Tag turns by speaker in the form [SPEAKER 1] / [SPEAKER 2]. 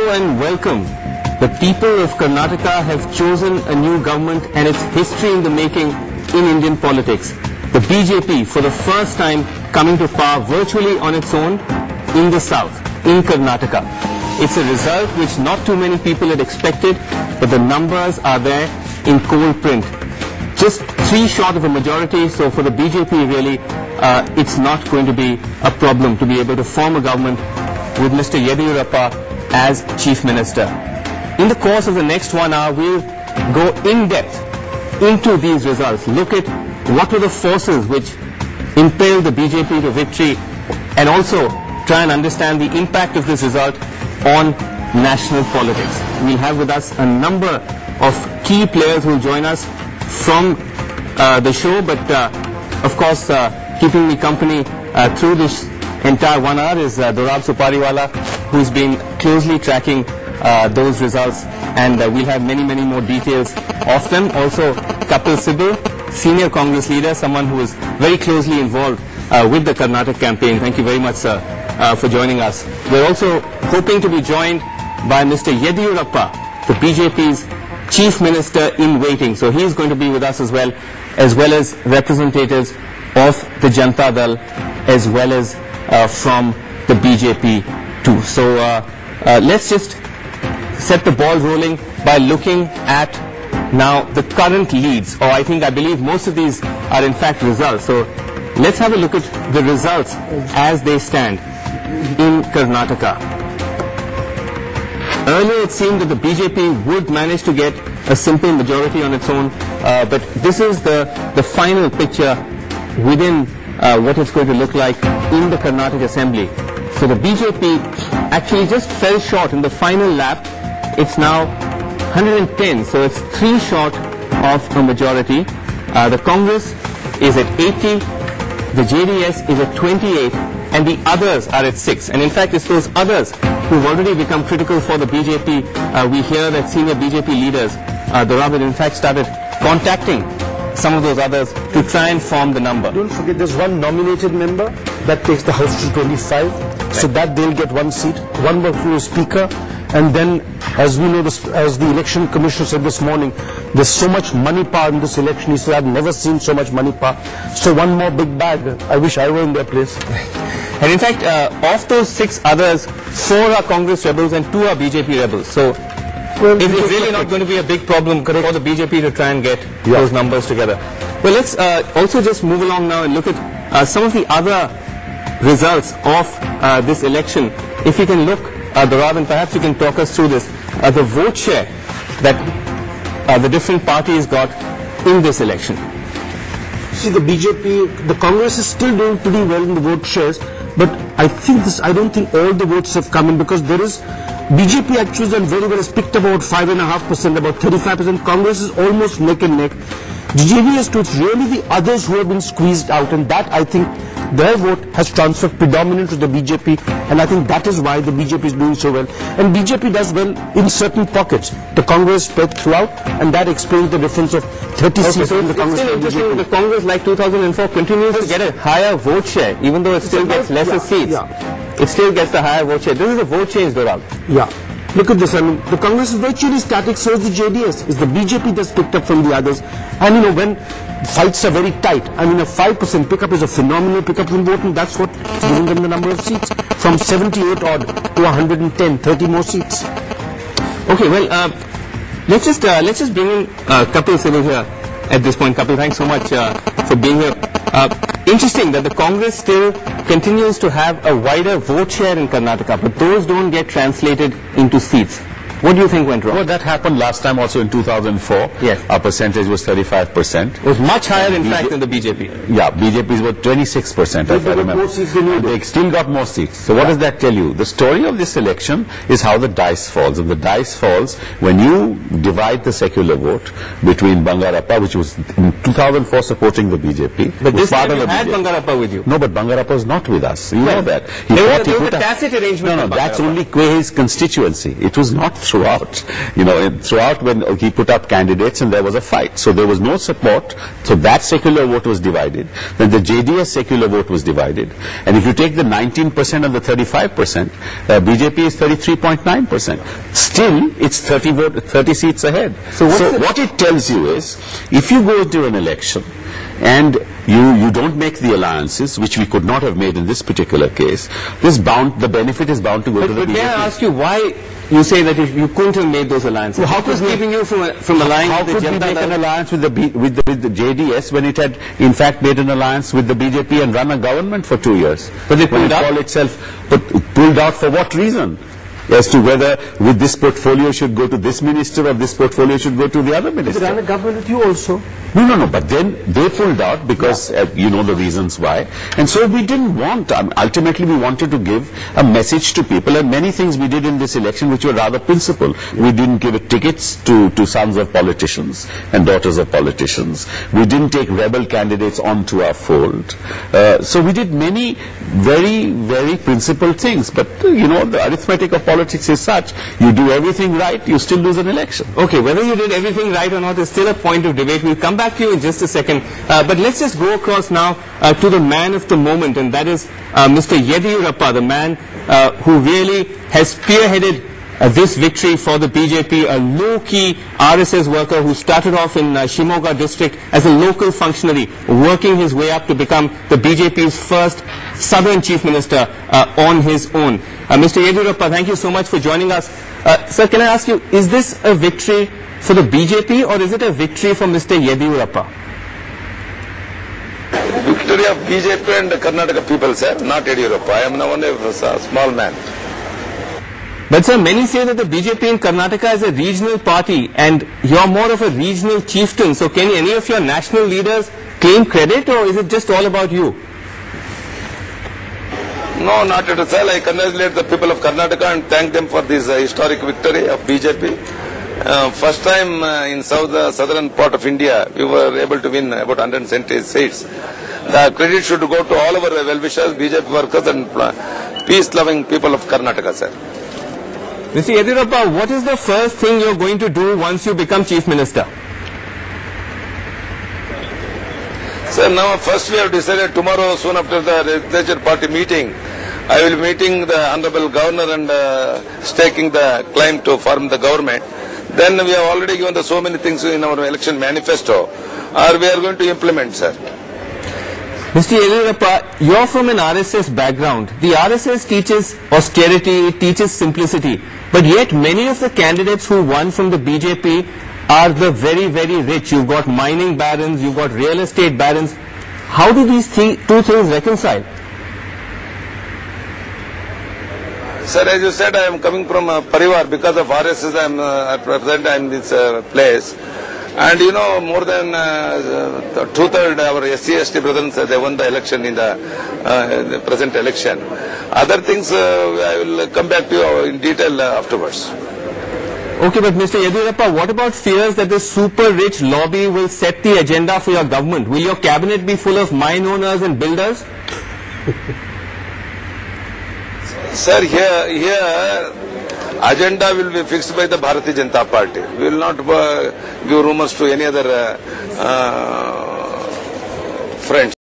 [SPEAKER 1] Hello and welcome. The people of Karnataka have chosen a new government and it's history in the making in Indian politics. The BJP for the first time coming to power virtually on its own in the south, in Karnataka. It's a result which not too many people had expected, but the numbers are there in cold print. Just 3 short of a majority, so for the BJP really, it's not going to be a problem to be able to form a government with Mr. Yediyurappa as Chief Minister. In the course of the next 1 hour, we'll go in depth into these results, look at what were the forces which impelled the BJP to victory, and also try and understand the impact of this result on national politics. We'll have with us a number of key players who will join us from the show, but of course keeping me company through this entire 1 hour is Dorab Supariwala, who's been closely tracking those results, and we'll have many more details of them. Also Kapil Sibal, senior Congress leader, someone who is very closely involved with the Karnataka campaign. Thank you very much, sir, for joining us. We're also hoping to be joined by Mr. Yediyurappa, the BJP's Chief Minister in waiting. So he's going to be with us as well as representatives of the Janata Dal, as well as from the BJP too. So let's just set the ball rolling by looking at now the current leads, or I believe most of these are in fact results. So let's have a look at the results as they stand in Karnataka. Earlier it seemed that the BJP would manage to get a simple majority on its own, but this is the final picture within what it's going to look like in the Karnataka Assembly. So the BJP actually just fell short in the final lap. It's now 110, so it's 3 short of a majority. The Congress is at 80, the JDS is at 28, and the others are at 6. And in fact, it's those others who've already become critical for the BJP. We hear that senior BJP leaders, Dorab, in fact started contacting some of those others to try and form the number.
[SPEAKER 2] Don't forget, there's one nominated member that takes the House to 25, right. So that they'll get 1 seat, one more for a speaker, and then, as we know, as the election commissioner said this morning, there's so much money power in this election. He said, I've never seen so much money power. So 1 more big bag. I wish I were in their place.
[SPEAKER 1] And in fact, of those 6 others, 4 are Congress rebels and 2 are BJP rebels. So it's really not going to be a big problem for the BJP to try and get those numbers together. Well, let's also just move along now and look at some of the other results of this election. If you can look, Dorab, and perhaps you can talk us through this, the vote share that the different parties got in this election.
[SPEAKER 2] See, the BJP, the Congress is still doing pretty well in the vote shares, but I don't think all the votes have come in, because there is BJP actually done very well, has picked about 5.5%, about 35%. Congress is almost neck and neck. The JDS too, it's really the others who have been squeezed out, and that, I think, their vote has transferred predominantly to the BJP, and I think that is why the BJP is doing so well. And BJP does well in certain pockets. The Congress spread throughout, and that explains the difference of 30 seats in the Congress.
[SPEAKER 1] It's still interesting that the Congress, like 2004, continues to get a higher vote share, even though it still gets lesser seats. It still gets the higher vote share. This is a vote change, Dorab.
[SPEAKER 2] Yeah. Look at this. I mean, the Congress is virtually static, so is the JDS. It's the BJP that's picked up from the others. And you know, when fights are very tight, I mean, a 5% pickup is a phenomenal pickup in voting. That's what's giving them the number of seats. From 78 odd to 110, 30 more seats.
[SPEAKER 1] Okay, well, let's just bring in Kapil Sibal here at this point. Kapil, thanks so much for being here. Interesting that the Congress still continues to have a wider vote share in Karnataka, but those don't get translated into seats. What do you think went wrong?
[SPEAKER 3] Well, that happened last time also in 2004.
[SPEAKER 1] Yes.
[SPEAKER 3] Our percentage was 35%.
[SPEAKER 1] It was much higher, in fact, than the BJP.
[SPEAKER 3] Yeah, BJP's were 26%, if I remember. They still got more seats. So what does that tell you? The story of this election is how the dice falls. And the dice falls when you divide the secular vote between Bangarappa, which was in 2004 supporting the BJP.
[SPEAKER 1] But this time you had Bangarappa with you.
[SPEAKER 3] No, but Bangarappa was not with us. You know that.
[SPEAKER 1] There was a tacit arrangement.
[SPEAKER 3] No, that's only Kwehi's constituency. It was not throughout. Throughout when he put up candidates and there was a fight. So there was no support. So that secular vote was divided. Then the JDS secular vote was divided. And if you take the 19% and the 35%, BJP is 33.9%. Still, it's 30 seats ahead. So what it tells you is, if you go into an election and you don't make the alliances, which we could not have made in this particular case, the benefit is bound to go to the BJP.
[SPEAKER 1] But may I ask you why you say that if you couldn't have made those alliances? Well, how was keeping you from allying with the Janata? How could we make an alliance with the JDS when it had in fact made an alliance with the BJP and run a government for 2 years? But they pulled out for what reason? As to whether with this portfolio should go to this minister or this portfolio should go to the other minister.
[SPEAKER 2] They ran a government with you also.
[SPEAKER 3] No. But then they pulled out because you know the reasons why. And so we didn't want, ultimately we wanted to give a message to people, and many things we did in this election which were rather principled. We didn't give tickets to sons of politicians and daughters of politicians. We didn't take rebel candidates onto our fold. So we did many very, very principled things. But, the arithmetic of politics is such, you do everything right, you still lose an election.
[SPEAKER 1] Okay, whether you did everything right or not is still a point of debate. We'll come back to you in just a second. But let's just go across now to the man of the moment, and that is Mr. Yediyurappa, the man who really has spearheaded this victory for the BJP, a low-key RSS worker who started off in Shimoga district as a local functionary, working his way up to become the BJP's first southern chief minister on his own. Mr. Yediyurappa, thank you so much for joining us. Sir, can I ask you, is this a victory for the BJP or is it a victory for Mr. Yediyurappa?
[SPEAKER 4] Victory of BJP and the Karnataka people, sir, not Yediyurappa. I am only a small man.
[SPEAKER 1] But sir, many say that the BJP in Karnataka is a regional party and you're more of a regional chieftain. So can any of your national leaders claim credit, or is it just all about you?
[SPEAKER 4] No, not at all, sir. I congratulate the people of Karnataka and thank them for this historic victory of BJP. First time in southern part of India, we were able to win about 170 seats. The credit should go to all our well-wishers, BJP workers and peace-loving people of Karnataka, sir.
[SPEAKER 1] Mr. Yediyurappa, what is the first thing you're going to do once you become Chief Minister?
[SPEAKER 4] Sir, now first we have decided tomorrow, soon after the legislature party meeting, I will be meeting the Honorable Governor and staking the claim to form the government. Then we have already given so many things in our election manifesto, or we are going to implement, sir.
[SPEAKER 1] Mr. Yediyurappa, you're from an RSS background. The RSS teaches austerity, it teaches simplicity. But yet many of the candidates who won from the BJP are the very, very rich. You've got mining barons, you've got real estate barons. How do these two things reconcile?
[SPEAKER 4] Sir, as you said, I am coming from Parivar. Because of RSS, I am in this place. And more than two-thirds our SC/ST brethren, they won the election in the present election. Other things I will come back to you in detail afterwards.
[SPEAKER 1] Okay, but Mr. Yediyurappa, what about fears that the super rich lobby will set the agenda for your government? Will your cabinet be full of mine owners and builders?
[SPEAKER 4] Sir, here agenda will be fixed by the Bharatiya Janata Party. We will not give rumors to any other friends.